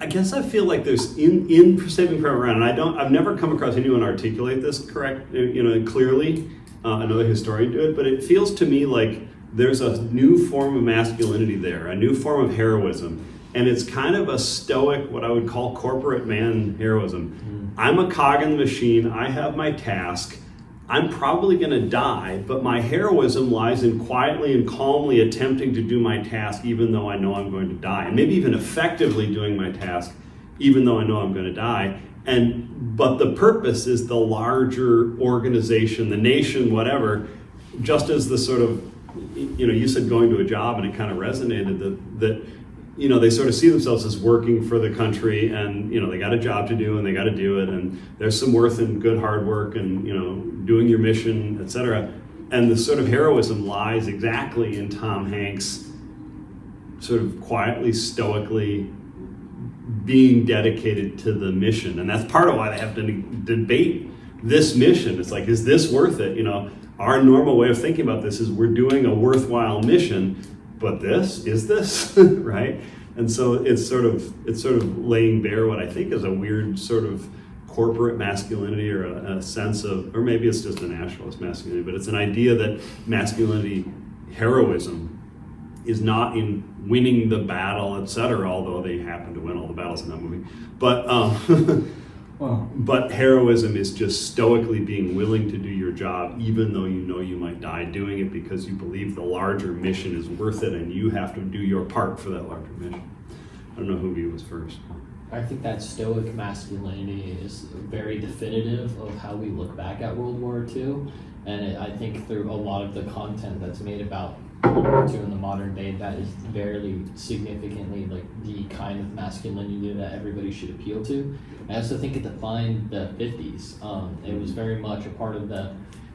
I guess I feel like there's in Saving Private Ryan, and I've never come across anyone articulate this clearly. Another historian do it, but it feels to me like there's a new form of masculinity there, a new form of heroism, and it's kind of a stoic, what I would call corporate man heroism. I'm a cog in the machine. I have my task. I'm probably going to die, but my heroism lies in quietly and calmly attempting to do my task even though I know I'm going to die, and maybe even effectively doing my task even though I know I'm going to die. But the purpose is the larger organization, the nation, whatever. Just as the sort of, you said going to a job, and it kind of resonated that they sort of see themselves as working for the country, and they got a job to do and they got to do it, and there's some worth in good hard work and doing your mission, etc. And the sort of heroism lies exactly in Tom Hanks sort of quietly, stoically being dedicated to the mission. And that's part of why they have to debate this mission. It's like, is this worth it? Our normal way of thinking about this is we're doing a worthwhile mission, but is this right? And so it's sort of laying bare what I think is a weird sort of corporate masculinity, or a sense of, or maybe it's just a nationalist masculinity, but it's an idea that masculinity, heroism, is not in winning the battle, etc., although they happen to win all the battles in that movie. But but heroism is just stoically being willing to do your job, even though you might die doing it, because you believe the larger mission is worth it, and you have to do your part for that larger mission. I don't know who of you was first. I think that stoic masculinity is very definitive of how we look back at World War II, and I think through a lot of the content that's made about World War II in the modern day, that is very significantly like the kind of masculinity that everybody should appeal to. I also think it defined the 50s. It was very much a part of the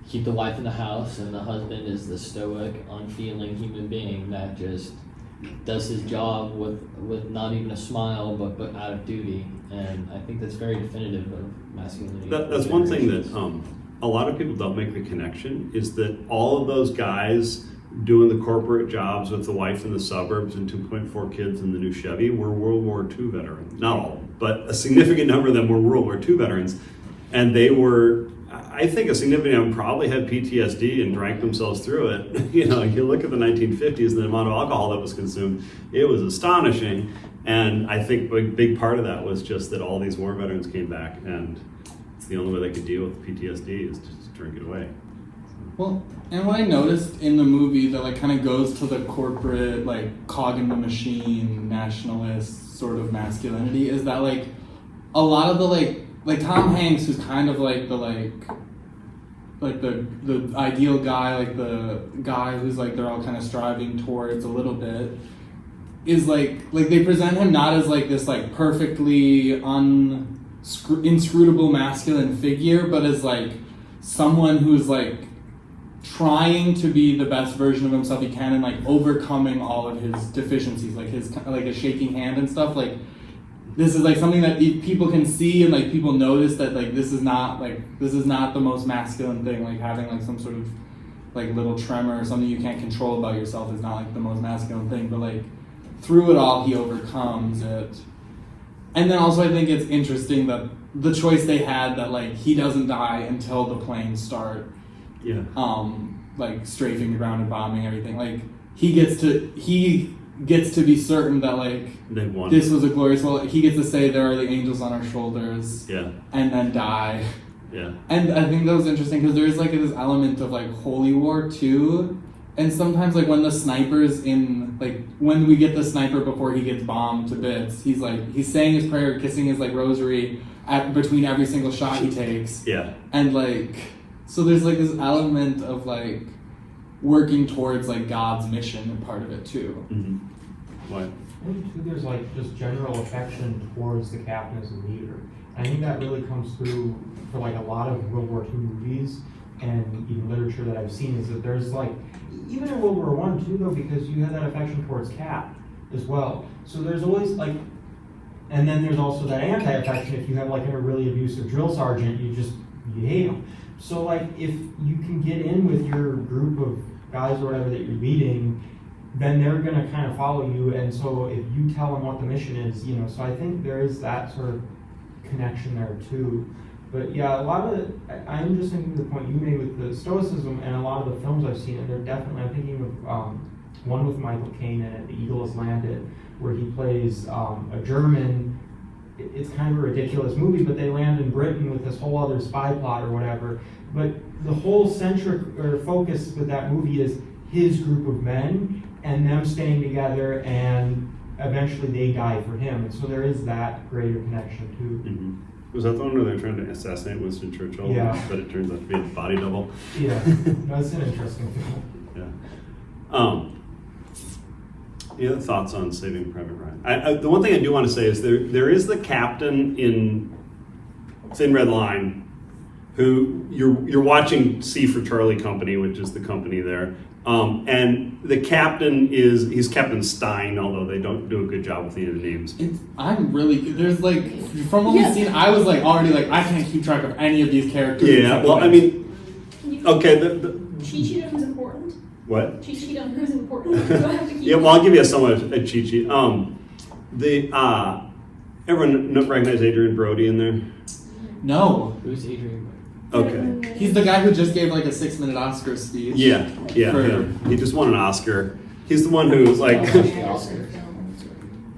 keep the wife in the house, and the husband is the stoic, unfeeling human being that just does his job with not even a smile, but out of duty. And I think that's very definitive of masculinity. That's one thing that a lot of people don't make the connection, is that all of those guys doing the corporate jobs with the wife in the suburbs and 2.4 kids in the new Chevy were World War II veterans. Not all, but a significant number of them were World War II veterans. And they were, I think a significant number probably had PTSD and drank themselves through it. You look at the 1950s and the amount of alcohol that was consumed, it was astonishing. And I think a big part of that was just that all these war veterans came back, and it's the only way they could deal with PTSD is just to drink it away. Well, and what I noticed in the movie that kind of goes to the corporate, cog in the machine, nationalist sort of masculinity is that a lot of the Tom Hanks, who's kind of the ideal guy, the guy who's they're all kind of striving towards a little bit, is they present him not as this perfectly inscrutable masculine figure, but as someone who's trying to be the best version of himself he can, and overcoming all of his deficiencies, his a shaking hand and stuff. This is something that people can see, and people notice that this is not the most masculine thing. Having some sort of little tremor or something you can't control about yourself is not the most masculine thing. But through it all, he overcomes it. And then also I think it's interesting that the choice they had that he doesn't die until the planes start. Yeah. Strafing the ground and bombing everything. He gets to be certain that they won. This was a glorious. Well, he gets to say there are the angels on our shoulders. Yeah. And then die. Yeah. And I think that was interesting because there is this element of holy war too, and sometimes when the snipers when we get the sniper before he gets bombed to bits, he's saying his prayer, kissing his rosary between every single shot he takes. Yeah. And so there's this element of working towards God's mission and part of it too. Mm-hmm. What? I think too there's just general affection towards the captain as a leader. And I think that really comes through for a lot of World War II movies and even literature that I've seen, is that there's even in World War I too though, because you had that affection towards Cap as well. So there's always and then there's also that anti-affection if you have a really abusive drill sergeant, you hate him. So if you can get in with your group of guys or whatever that you're leading, then they're going to kind of follow you. And so if you tell them what the mission is, so I think there is that sort of connection there too. But yeah, a lot of I'm just thinking the point you made with the Stoicism and a lot of the films I've seen, and they're definitely, I'm thinking of one with Michael Caine in it, The Eagle Has Landed, where he plays a German. It's kind of a ridiculous movie, but they land in Britain with this whole other spy plot or whatever. But the whole centric or focus with that movie is his group of men and them staying together, and eventually they die for him. And so there is that greater connection too. Mm-hmm. Was that the one where they're trying to assassinate Winston Churchill? Yeah. But it turns out to be a body double. Yeah, that's an interesting film. Yeah. Any other thoughts on Saving Private Ryan? The one thing I do want to say is there is the captain in Thin Red Line, who you're watching C for Charlie Company, which is the company there. And the captain he's Captain Stein, although they don't do a good job with the names. There's like, from what we've seen, I was like already like, I can't keep track of any of these characters. Yeah, well, I mean, okay. Cheat sheet of who's important. What? Cheat sheet on who's important. Do I have to keep Yeah, well, I'll give you a cheat sheet. Everyone recognize Adrian Brody in there? No. Who's Adrian? Okay. He's the guy who just gave like a 6-minute Oscar speech. Yeah, For- him. He just won an Oscar. He's the one who's like,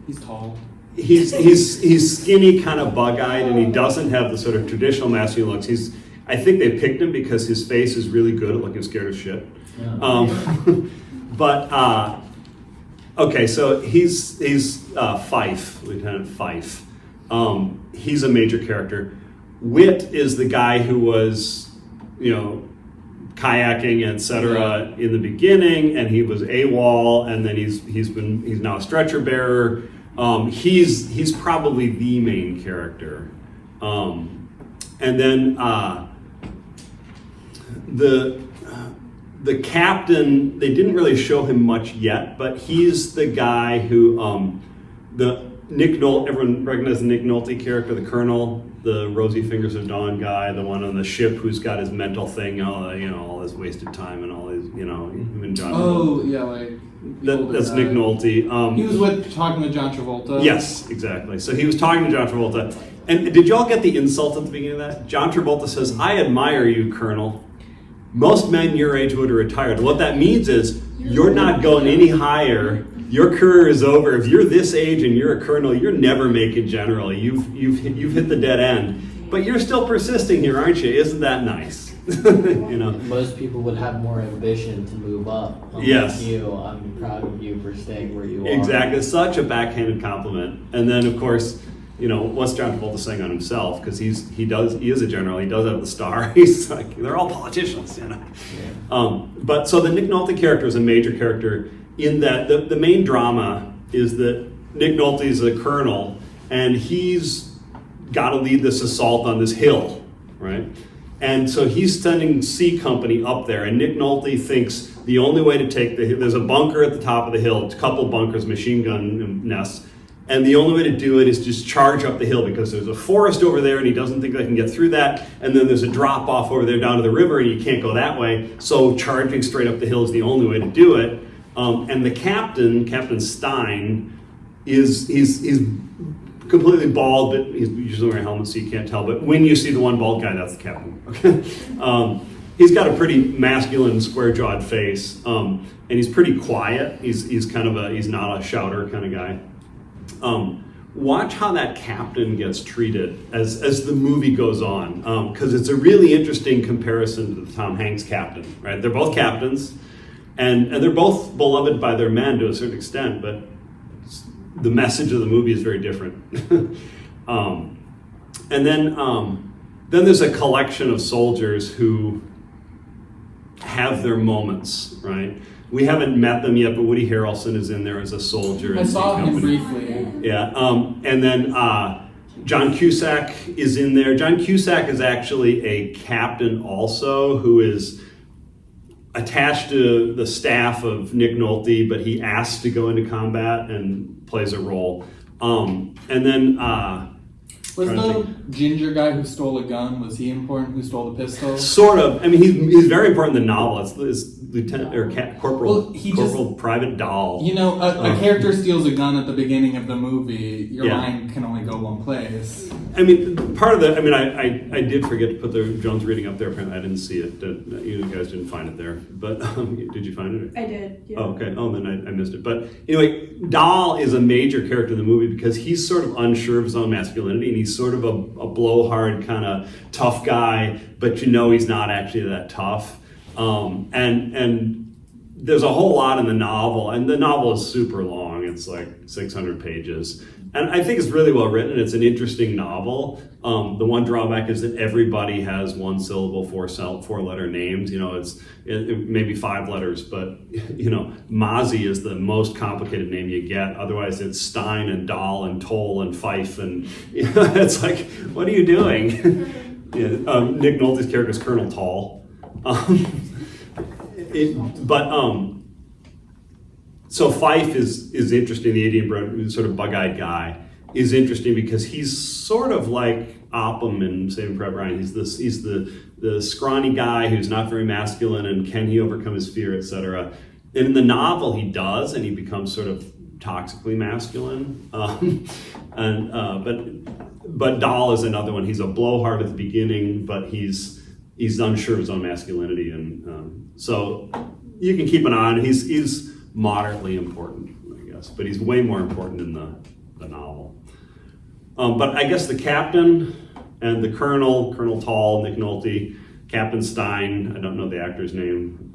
He's tall. he's skinny, kind of bug-eyed, and he doesn't have the sort of traditional masculine looks. I think they picked him because his face is really good at looking scared as shit. Yeah. But okay, so he's Fife, Lieutenant Fife. He's a major character. Wit is the guy who was, kayaking, etc. in the beginning, and he was AWOL, and then he's now a stretcher bearer. He's probably the main character, and then the captain, they didn't really show him much yet, but he's the guy who Nick Nolte. Everyone recognizes the Nick Nolte character, the Colonel, the Rosy Fingers of Dawn guy, the one on the ship who's got his mental thing, all his wasted time and all his, him and John. Oh, yeah, like... That's Nick Nolte. He was talking with John Travolta. Yes, exactly. So he was talking to John Travolta. And did y'all get the insult at the beginning of that? John Travolta says, "I admire you, Colonel. Most men your age would have retired." What that means is you're not going any higher. Your career is over. If you're this age and you're a colonel, you're never making general. You've hit the dead end. But you're still persisting here, aren't you? Isn't that nice? Most people would have more ambition to move up. Yes. I'm proud of you for staying where you are. Exactly. It's such a backhanded compliment. And then, of course, what's John Travolta saying on himself? Because he is a general. He does have the star. He's like, they're all politicians, Yeah. But so the Nick Nolte character is a major character in that the main drama is that Nick Nolte is a colonel, and he's got to lead this assault on this hill, right? And so he's sending C Company up there, and Nick Nolte thinks the only way to take there's a bunker at the top of the hill, a couple bunkers, machine gun nests, and the only way to do it is just charge up the hill because there's a forest over there and he doesn't think they can get through that, and then there's a drop off over there down to the river and you can't go that way, so charging straight up the hill is the only way to do it. And the Captain Stein, he's completely bald, but he's usually wearing a helmet so you can't tell. But when you see the one bald guy, that's the captain. Okay. He's got a pretty masculine, square-jawed face, and he's pretty quiet. He's not a shouter kind of guy. Watch how that captain gets treated as the movie goes on, because it's a really interesting comparison to the Tom Hanks captain. Right? They're both captains, and they're both beloved by their men to a certain extent, but the message of the movie is very different. And then there's a collection of soldiers who have their moments, right? We haven't met them yet, but Woody Harrelson is in there as a soldier. I saw him briefly. Yeah, and then John Cusack is in there. John Cusack is actually a captain also who is attached to the staff of Nick Nolte, but he asks to go into combat and plays a role. And then Was Trying to the think. ginger guy who stole a gun, was he important? Who stole the pistol? Sort of. I mean, he's very important in the novel. It's Lieutenant or Corporal Well, he Corporal Private Dahl. You know, a character steals a gun at the beginning of the movie, your Yeah. mind can only go one place. I mean, part of the. I mean, I did forget to put the Jones reading up there. Apparently, I didn't see it. You guys didn't find it there, but did you find it? I did, yeah. Oh, okay. Oh, then I missed it. But anyway, Dahl is a major character in the movie because he's sort of unsure of his own masculinity, and he's sort of a blowhard kind of tough guy, but you know he's not actually that tough. And there's a whole lot in the novel, and the novel is super long. It's like 600 pages. And I think it's really well written. It's an interesting novel. The one drawback is that everybody has one syllable, four letter names. You know, it's maybe 5 letters, but you know, Mozzie is the most complicated name you get. Otherwise, it's Stein and Dahl and Toll and Fife, and you know, it's like, what are you doing? Yeah, Nick Nolte's character is Colonel Tall. So Fife is interesting. The Indian sort of bug-eyed guy is interesting because he's sort of like Oppum in Saving Private Ryan. He's the scrawny guy who's not very masculine, and can he overcome his fear, etc. And in the novel, he does, and he becomes sort of toxically masculine. But Dahl is another one. He's a blowhard at the beginning, but he's unsure of his own masculinity, and so you can keep an eye on him. He's moderately important, I guess, but he's way more important in the novel. But I guess the captain and the colonel, Colonel Tall, Nick Nolte, Captain Stein, I don't know the actor's name,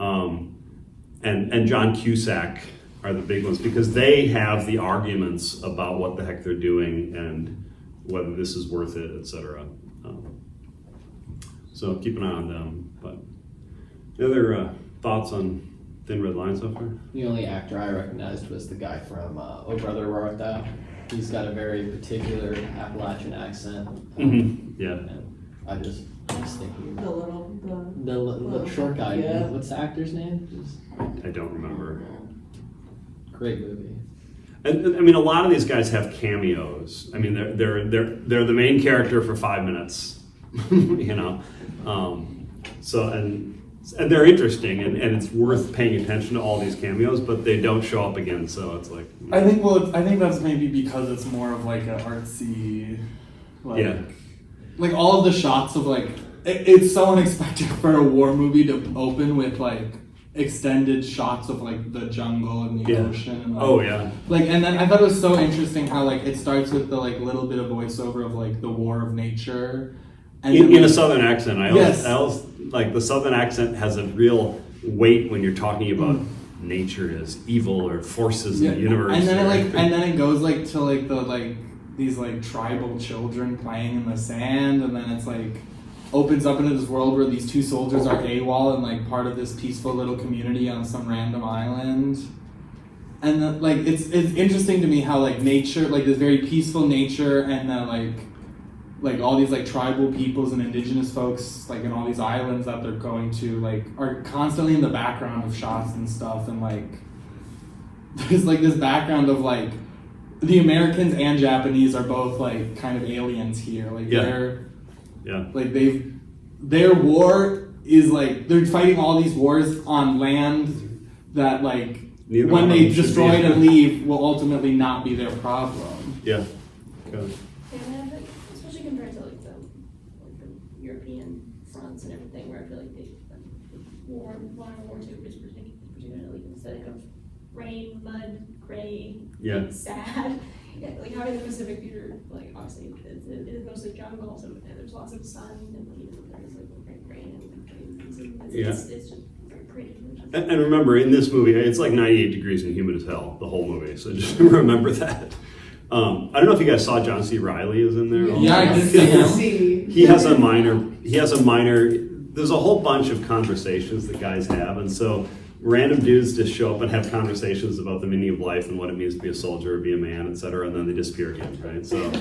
and John Cusack are the big ones because they have the arguments about what the heck they're doing and whether this is worth it, etc. So keep an eye on them. But the other thoughts on Thin Red Line so far? The only actor I recognized was the guy from Oh Brother, Where Art Thou? He's got a very particular Appalachian accent. Yeah. And I was thinking The little, the little short guy. Yeah. What's the actor's name? I don't remember. Great movie. And I mean, a lot of these guys have cameos. I mean, they're the main character for 5 minutes, you know. So and they're interesting, and it's worth paying attention to all these cameos, but they don't show up again. So it's like I think that's maybe because it's more of like an artsy, like, Yeah. like all of the shots of like it's so unexpected for a war movie to open with like extended shots of like the jungle and the Yeah. ocean. And, like, Oh yeah. Like, and then I thought it was so interesting how like it starts with the like little bit of voiceover of like the war of nature, and In then, a like, southern accent. I Yes. always like the southern accent has a real weight when you're talking about nature as evil or forces in the universe. And then or- and then it goes like to like the like these like tribal children playing in the sand, and then it's like opens up into this world where these 2 soldiers are AWOL and like part of this peaceful little community on some random island. And then, like it's interesting to me how like nature, like this very peaceful nature, and then like all these like tribal peoples and indigenous folks like in all these islands that they're going to like are constantly in the background of shots and stuff, and like there's like this background of like the Americans and Japanese are both like kind of aliens here, like Yeah. they're yeah. like their war is like they're fighting all these wars on land that like Neither when one they of them should destroy be. it and leave will ultimately not be their problem. Yeah. Okay. And I think, especially compared to like the European fronts and everything, where I feel like the World War II is particularly aesthetic of rain, mud, gray, Yeah. sad. Yeah, like how in the Pacific Theater, like obviously it is mostly jungle, so there's lots of sun, and even there's like rain and trees, and it's just very pretty. And remember, in this movie, it's like 98 degrees and humid as hell, the whole movie. So just remember that. I don't know if you guys saw John C. Reilly is in there. Yeah, I did see him. See. He has a minor, there's a whole bunch of conversations that guys have. And so random dudes just show up and have conversations about the meaning of life and what it means to be a soldier or be a man, et cetera, and then they disappear again, right? So,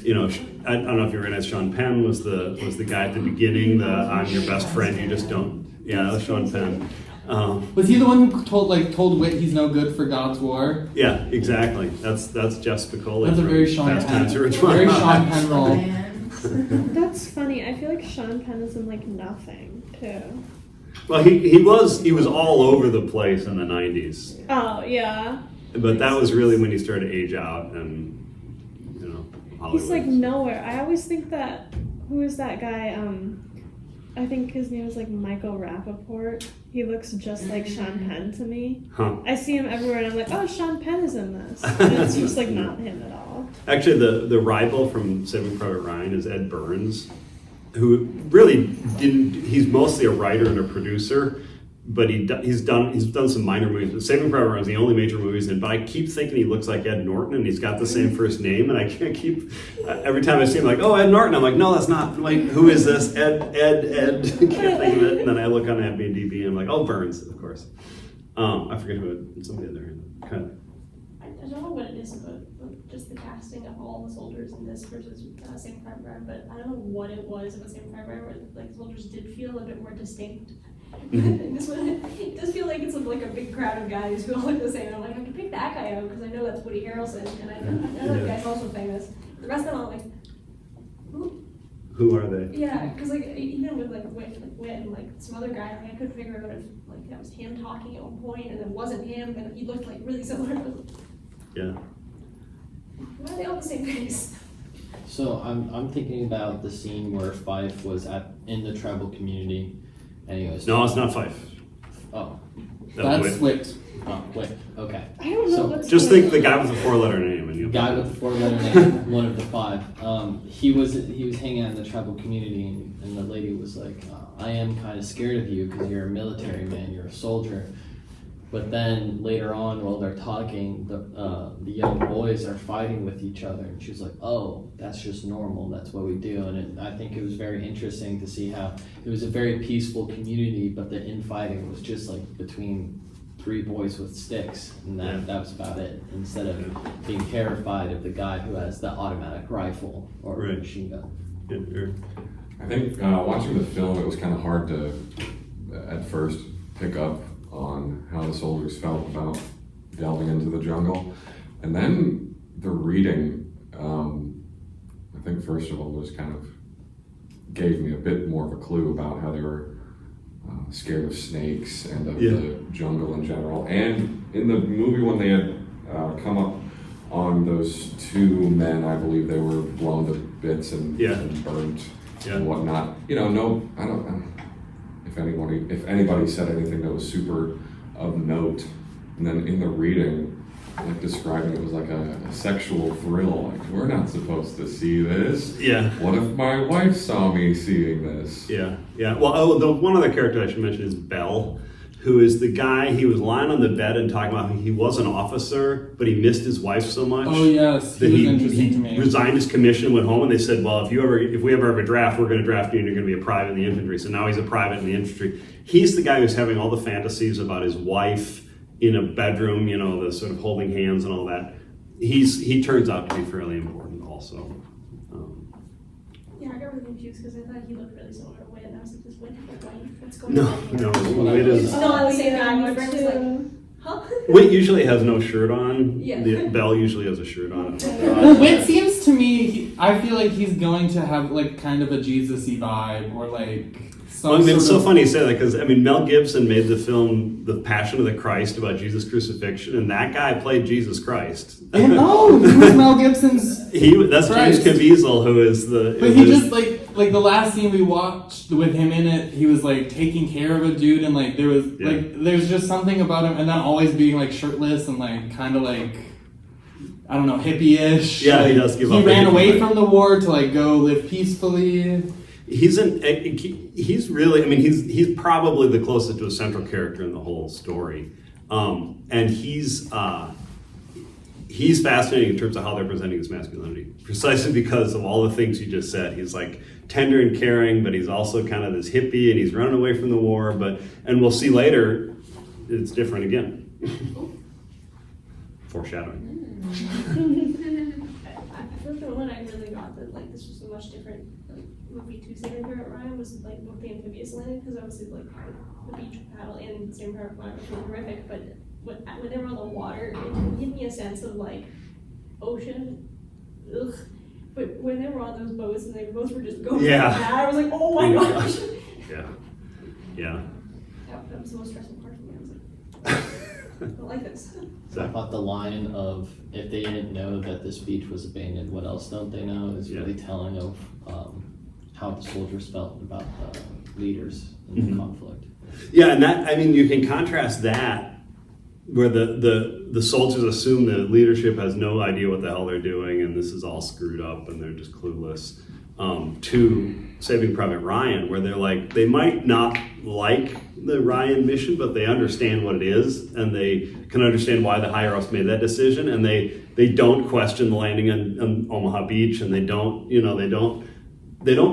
you know, I don't know if you realize Sean Penn was the guy at the beginning, the I'm your best friend, you just don't, yeah, that was Sean Penn. Was he the one who told Wit he's no good for God's war? Yeah, exactly. That's Jeff Spicoli. That's a very from Sean Fast Penn. Times at Ridgemont Very High. Sean Penn role. That's funny. I feel like Sean Penn is in like nothing too. Well, he was all over the place in the 90s. Oh yeah. But that was really when he started to age out and, you know, Hollywood. He's like nowhere. I always think that who is that guy? I think his name is like Michael Rappaport. He looks just like Sean Penn to me. Huh. I see him everywhere and I'm like, oh, Sean Penn is in this. And it's just like not him at all. Actually, the rival from Saving Private Ryan is Ed Burns, who really he's mostly a writer and a producer, but he's done some minor movies. But Saving Private Ryan is the only major movie he's in. But I keep thinking he looks like Ed Norton, and he's got the same first name, and I can't keep. Every time I see him, like, oh, Ed Norton. I'm like, no, that's not. Like, who is this? Ed. Can't think of it. And then I look on IMDb, and I'm like, oh, Burns, of course. I forget who it. Somebody there. Kind of. I don't know what it is about just the casting of all the soldiers in this versus Saving Private Ryan, but I don't know what it was about Saving Private Ryan where like the soldiers did feel a bit more distinct. And this one, it does feel like it's like a big crowd of guys who all look the same. I'm like, I can pick that guy out because I know that's Woody Harrelson, and I know that guy's also famous. The rest of them, I'm like, Who are they? yeah, because like even with like Wit and like some other guy, like I couldn't figure out if like that was him talking at one point and it wasn't him, but he looked like really similar. Yeah. Why are they all the same face? So I'm thinking about the scene where Fife was in the tribal community, and he was No, it's not Fife. Oh, That's Wit. wait, okay. I don't know So, what's Just going think the on. guy with the 4-letter name, and you. Guy with the 4-letter name, one of the 5. He was hanging out in the tribal community, and the lady was like, "I am kind of scared of you because you're a military man, you're a soldier." But then later on, while they're talking, the young boys are fighting with each other, and she's like, "Oh, that's just normal. That's what we do." And I think it was very interesting to see how it was a very peaceful community, but the infighting was just like between 3 boys with sticks, and that was about it. Instead of being terrified of the guy who has the automatic rifle or Right. machine gun. I think watching the film, it was kind of hard to, at first, pick up on how the soldiers felt about delving into the jungle. And then the reading, I think first of all, just kind of gave me a bit more of a clue about how they were scared of snakes and of the jungle in general. And in the movie when they had come up on those 2 men, I believe they were blown to bits and burnt and whatnot. You know, I don't if anybody said anything that was super of note, and then in the reading, like describing it was like a sexual thrill. Like, we're not supposed to see this. Yeah. What if my wife saw me seeing this? Yeah. Well, the one other character I should mention is Bell, who is the guy. He was lying on the bed and talking about how he was an officer, but he missed his wife so much. Oh yes, That he was interesting to me. resigned his commission, went home, and they said, "Well, if we ever have a draft, we're going to draft you, and you're going to be a private in the infantry." So now he's a private in the infantry. He's the guy who's having all the fantasies about his wife in a bedroom, you know, the sort of holding hands and all that. He turns out to be fairly important, also. Yeah, I got really confused because I thought he looked really similar to Wit, and I was like, "This Wit have a wife? What's going on?" No, it is. It's not the same Oh, guy. My yeah, friend was me like, too. "Huh?" Wit usually has no shirt on. Yeah. Bell usually has a shirt on. Wit seems to me, I feel like he's going to have like kind of a Jesus-y vibe, or like some Well, I mean, it's so sort of- funny you say that because I mean Mel Gibson made the film The Passion of the Christ about Jesus' crucifixion, and that guy played Jesus Christ. And, oh, he was Mel Gibson's. That's Christ. James Caviezel, who is the. But he just like the last scene we watched with him in it, he was like taking care of a dude, and like there was like there's just something about him, and then always being like shirtless and like kind of like I don't know, hippie-ish. Yeah, like, he does give He up ran hippie away vibe. from the war to like go live peacefully. He's really. I mean, he's probably the closest to a central character in the whole story, and he's fascinating in terms of how they're presenting his masculinity, precisely because of all the things you just said. He's like tender and caring, but he's also kind of this hippie, and he's running away from the war. And we'll see later, it's different again. Foreshadowing. I feel like the one I really got that like this was a much different like movie to Saving Private Ryan was like with the amphibious landing, because obviously like the beach paddle and Saving Private Ryan was really horrific, but when they were on the water, it gave me a sense of like ocean, ugh. But when they were on those boats and they both were just going Yeah. like that, I was like, oh my gosh. Yeah. That was the most stressful part for me. I was like, I don't like this. I thought the line of, if they didn't know that this beach was abandoned, what else don't they know, is really telling of how the soldiers felt about the leaders in the conflict. Yeah, and that, I mean, you can contrast that where the soldiers assume the leadership has no idea what the hell they're doing and this is all screwed up and they're just clueless, to Saving Private Ryan, where they're like, they might not like the Ryan mission, but they understand what it is and they can understand why the higher ups made that decision, and they don't question the landing on Omaha Beach, and they don't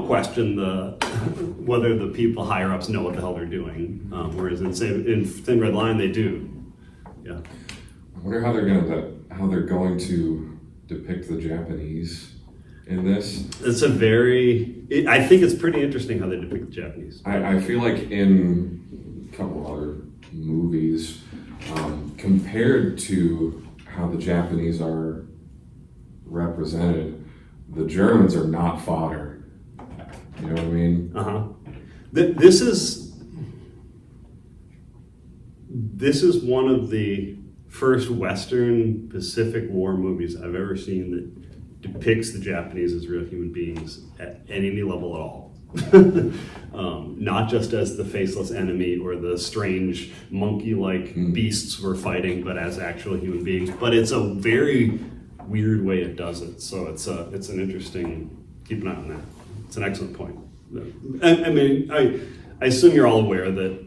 question whether the people higher ups know what the hell they're doing, whereas in Thin Red Line they do. Yeah. I wonder how they're going to depict the Japanese in this. It's I think it's pretty interesting how they depict the Japanese. I feel like in a couple other movies, compared to how the Japanese are represented, the Germans are not fodder. You know what I mean? This is one of the first Western Pacific War movies I've ever seen that depicts the Japanese as real human beings at any level at all. Not just as the faceless enemy or the strange monkey-like beasts we're fighting, but as actual human beings. But it's a very weird way it does it. So it's an interesting, keep an eye on that. It's an excellent point. I mean, I assume you're all aware that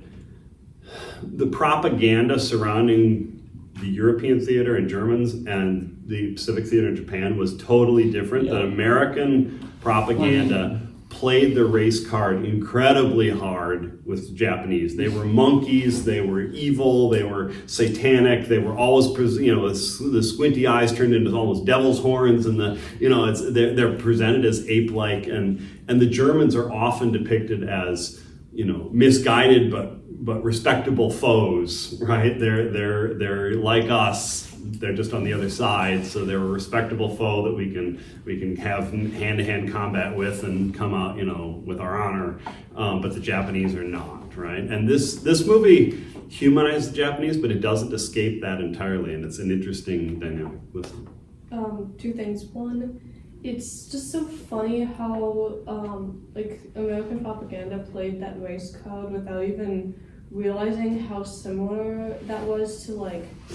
the propaganda surrounding the European theater and Germans and the Pacific theater in Japan was totally different. That American propaganda played the race card incredibly hard with the Japanese. They were monkeys, they were evil, they were satanic, they were always, the squinty eyes turned into almost devil's horns, and they're presented as ape-like, and the Germans are often depicted as, misguided but respectable foes, right? They're like us. They're just on the other side, so they're a respectable foe that we can have hand-to-hand combat with and come out, with our honor. But the Japanese are not, right? And this movie humanizes the Japanese, but it doesn't escape that entirely, and it's an interesting dynamic. Listen. Two things. One, it's just so funny how American propaganda played that race card without even realizing how similar that was to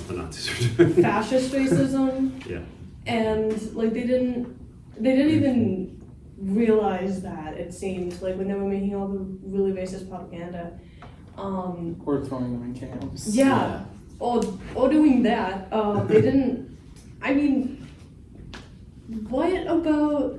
The Nazis are doing. fascist racism. Yeah. And they didn't even realize that, it seemed, when they were making all the really racist propaganda. Or throwing them in camps. Yeah. Or doing that. They didn't, I mean, what about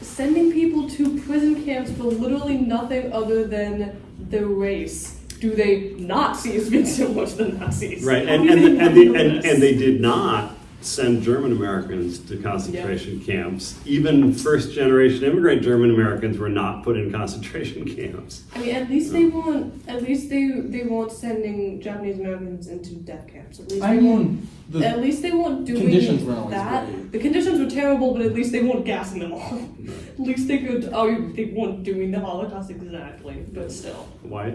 sending people to prison camps for literally nothing other than their race? Do they not see as being similar to the Nazis? Right, and they did not send German Americans to concentration camps. Even first-generation immigrant German Americans were not put in concentration camps. I mean, at least they weren't sending Japanese Americans into death camps. At least they weren't doing conditions weren't always that. great. The conditions were terrible, but at least they weren't gassing them all. At least they could. They weren't doing the Holocaust exactly, but still. Why?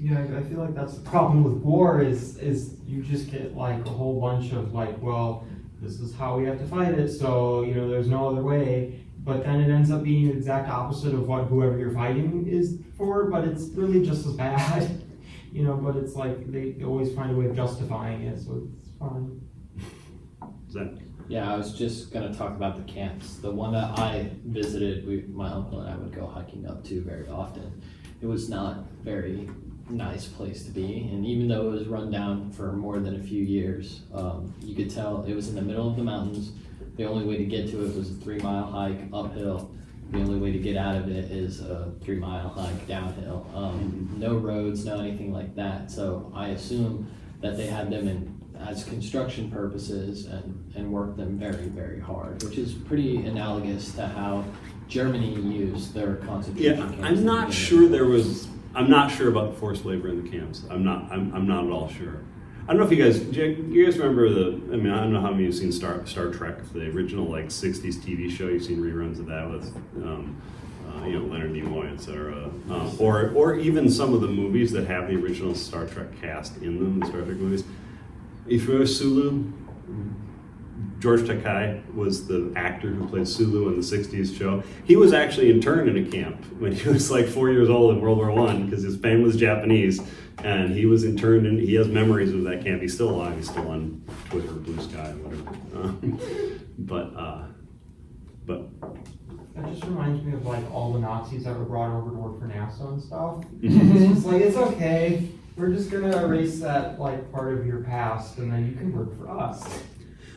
Yeah, I feel like that's the problem with war is you just get a whole bunch of well, this is how we have to fight it, so there's no other way. But then it ends up being the exact opposite of what whoever you're fighting is for, but it's really just as bad. But it's they always find a way of justifying it, so it's fine. Yeah, I was just gonna talk about the camps. The one that I visited, my uncle and I would go hiking up to very often. It was not very nice place to be, and even though it was run down for more than a few years, you could tell it was in the middle of the mountains. The only way to get to it was a 3-mile hike uphill. The only way to get out of it is a 3-mile hike downhill. No roads, no anything like that. So I assume that they had them in as construction purposes and worked them very, very hard, which is pretty analogous to how Germany used their concentration Yeah, camps. I'm not sure there was. I'm not sure about forced labor in the camps. I'm not at all sure. I don't know if you guys remember I mean, I don't know how many of you have seen Star Trek, the original like '60s TV show. You've seen reruns of that with, Leonard Nimoy, etc. Or even some of the movies that have the original Star Trek cast in them, the Star Trek movies. If you remember Sulu, George Takei was the actor who played Sulu in the '60s show. He was actually interned in a camp when he was like 4 years old in World War I because his family was Japanese, and he was interned, and he has memories of that camp. He's still alive. He's still on Twitter, Blue Sky, whatever. But That just reminds me of like all the Nazis that were brought over to work for NASA and stuff. It's just like, it's okay. We're just gonna erase that like part of your past, and then you can work for us.